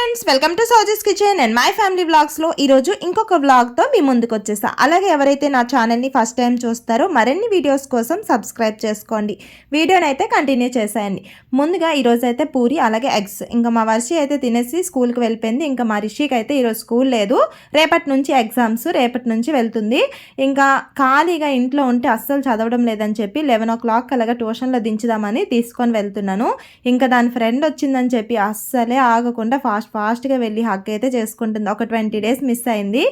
Friends, welcome to Sowji's kitchen and my family వ్లాగ్స్లో ఈరోజు ఇంకొక వ్లాగ్తో మీ ముందుకు వచ్చేసా. అలాగే ఎవరైతే నా ఛానల్ని ఫస్ట్ టైం చూస్తారో మరిన్ని వీడియోస్ కోసం సబ్స్క్రైబ్ చేసుకోండి. వీడియోని అయితే కంటిన్యూ చేసేయండి. ముందుగా ఈరోజు అయితే పూరి అలాగే ఎగ్స్. ఇంకా మా వర్షి అయితే తినేసి స్కూల్కి వెళ్ళిపోయింది. ఇంకా మా రిషికి అయితే ఈరోజు స్కూల్ లేదు, రేపటి నుంచి ఎగ్జామ్స్, రేపటి నుంచి వెళ్తుంది. ఇంకా ఖాళీగా ఇంట్లో ఉంటే అస్సలు చదవడం లేదని చెప్పి 11 o'clock అలాగా ట్యూషన్లో దించుదామని తీసుకొని వెళ్తున్నాను. ఇంకా దాని ఫ్రెండ్ వచ్చిందని చెప్పి అస్సలే ఆగకుండా ఫాస్ట్గా వెళ్ళి హగ్ అయితే చేసుకుంటుంది. ఒక 20 days మిస్ అయింది.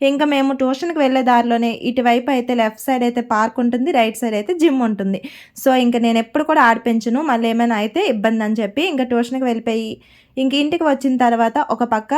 ఇంకా మేము ట్యూషన్కి వెళ్ళే దారిలోనే ఇటువైపు అయితే లెఫ్ట్ సైడ్ అయితే పార్క్ ఉంటుంది, రైట్ సైడ్ అయితే జిమ్ ఉంటుంది. సో ఇంకా నేను ఎప్పుడు కూడా ఆడిపించను, మళ్ళీ ఏమైనా అయితే ఇబ్బంది అని చెప్పి ఇంకా ట్యూషన్కి వెళ్ళిపోయి ఇంక ఇంటికి వచ్చిన తర్వాత ఒక పక్క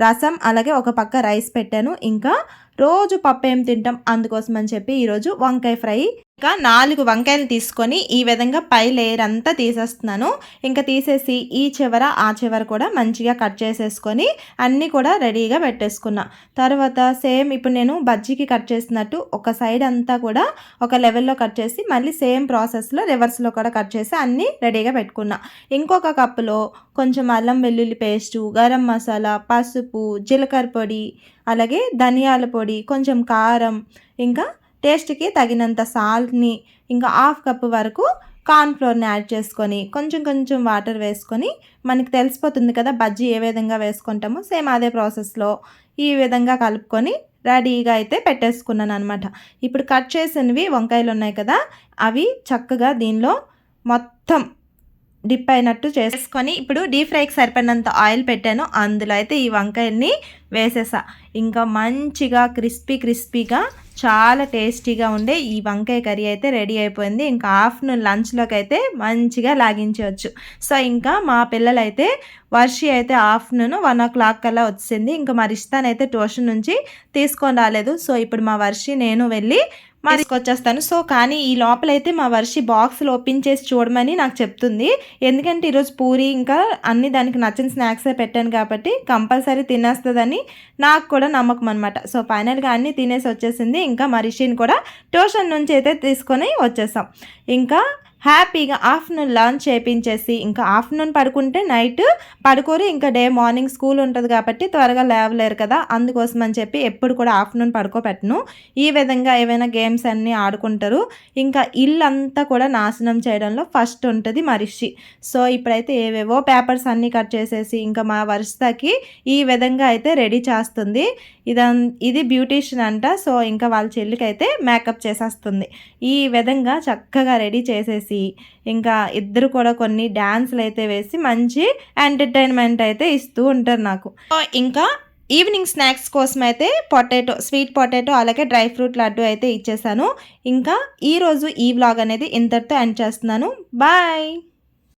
రసం అలాగే ఒక పక్క రైస్ పెట్టాను. ఇంకా రోజు పప్పు ఏం తింటాం, అందుకోసం అని చెప్పి ఈరోజు వంకాయ ఫ్రై. ఇంకా 4 వంకాయలు తీసుకొని ఈ విధంగా పై లేయర్ అంతా తీసేస్తున్నాను. ఇంకా తీసేసి ఈ చివర ఆ చివర కూడా మంచిగా కట్ చేసేసుకొని అన్నీ కూడా రెడీగా పెట్టేసుకున్నా. తర్వాత సేమ్ ఇప్పుడు నేను బజ్జీకి కట్ చేసినట్టు ఒక సైడ్ అంతా కూడా ఒక లెవెల్లో కట్ చేసి మళ్ళీ సేమ్ ప్రాసెస్లో రివర్స్లో కూడా కట్ చేసి అన్నీ రెడీగా పెట్టుకున్నా. ఇంకొక కప్పులో కొంచెం అల్లం వెల్లుల్లి పేస్టు, గరం మసాలా, పసుపు, జీలకర్ర పొడి, అలాగే ధనియాల పొడి, కొంచెం కారం, ఇంకా టేస్ట్కి తగినంత సాల్ట్ని, ఇంకా 1/2 కప్ వరకు కార్న్ఫ్లోర్ని యాడ్ చేసుకొని కొంచెం వాటర్ వేసుకొని మనకి తెలిసిపోతుంది కదా బజ్జీ ఏ విధంగా వేసుకుంటామో, సేమ్ అదే ప్రాసెస్లో ఈ విధంగా కలుపుకొని రెడీగా అయితే పెట్టేసుకున్నాను అనమాట. ఇప్పుడు కట్ చేసినవి వంకాయలు ఉన్నాయి కదా, అవి చక్కగా దీనిలో మొత్తం డిప్ అయినట్టు చేసుకొని ఇప్పుడు డీప్ ఫ్రైకి సరిపడినంత ఆయిల్ పెట్టాను. అందులో అయితే ఈ వంకాయల్ని వేసేసా. ఇంకా మంచిగా క్రిస్పీగా చాలా టేస్టీగా ఉండే ఈ వంకాయ కర్రీ అయితే రెడీ అయిపోయింది. ఇంకా ఆఫ్టర్నూన్ లంచ్లోకి అయితే మంచిగా లాగించవచ్చు. సో ఇంకా మా పిల్లలైతే వర్షి అయితే ఆఫ్టర్నూన్ 1 o'clock కల్లా వచ్చింది. ఇంకా మా రిష్తానైతే ట్యూషన్ నుంచి తీసుకొని రాలేదు. సో ఇప్పుడు మా వర్షి నేను వెళ్ళి తీసుకొచ్చేస్తాను. సో కానీ ఈ లోపలైతే మా వర్షి బాక్స్లో ఓపెన్ చేసి చూడమని నాకు చెప్తుంది. ఎందుకంటే ఈరోజు పూరి ఇంకా అన్ని దానికి నచ్చిన స్నాక్సే పెట్టాను కాబట్టి కంపల్సరీ తినేస్తుందని నాకు కూడా నమ్మకం అనమాట. సో ఫైనల్గా అన్నీ తినేసి వచ్చేసింది. ఇంకా మా రిషిని కూడా ట్యూషన్ నుంచి అయితే తీసుకొని వచ్చేసాం. ఇంకా హ్యాపీగా ఆఫ్టర్నూన్ లంచ్ చేయించేసి ఇంకా ఆఫ్టర్నూన్ పడుకుంటే నైట్ పడుకోరు, ఇంకా మార్నింగ్ స్కూల్ ఉంటుంది కాబట్టి త్వరగా లేవలేరు కదా, అందుకోసం అని చెప్పి ఎప్పుడు కూడా ఆఫ్టర్నూన్ పడుకోబెట్టను. ఈ విధంగా ఏవైనా గేమ్స్ అన్నీ ఆడుకుంటారు. ఇంకా ఇల్లంతా కూడా నాశనం చేయడంలో ఫస్ట్ ఉంటుంది మా రిషి. సో ఇప్పుడైతే ఏవేవో పేపర్స్ అన్నీ కట్ చేసేసి ఇంకా మా వర్షకి ఈ విధంగా అయితే రెడీ చేస్తుంది. ఇది బ్యూటీషియన్ అంట. సో ఇంకా వాళ్ళ చెల్లికి అయితే మేకప్ చేసేస్తుంది. ఈ విధంగా చక్కగా రెడీ చేసేసి ఇంకా ఇద్దరు కూడా కొన్ని డ్యాన్స్లు అయితే వేసి మంచి ఎంటర్టైన్మెంట్ అయితే ఇస్తూ ఉంటారు నాకు. ఇంకా ఈవినింగ్ స్నాక్స్ కోసం అయితే స్వీట్ పొటాటో అలాగే డ్రై ఫ్రూట్ లడ్డు అయితే ఇచ్చేసాను. ఇంకా ఈరోజు ఈ వ్లాగ్ అనేది ఇంతటితో ఎండ్ చేస్తున్నాను. బాయ్.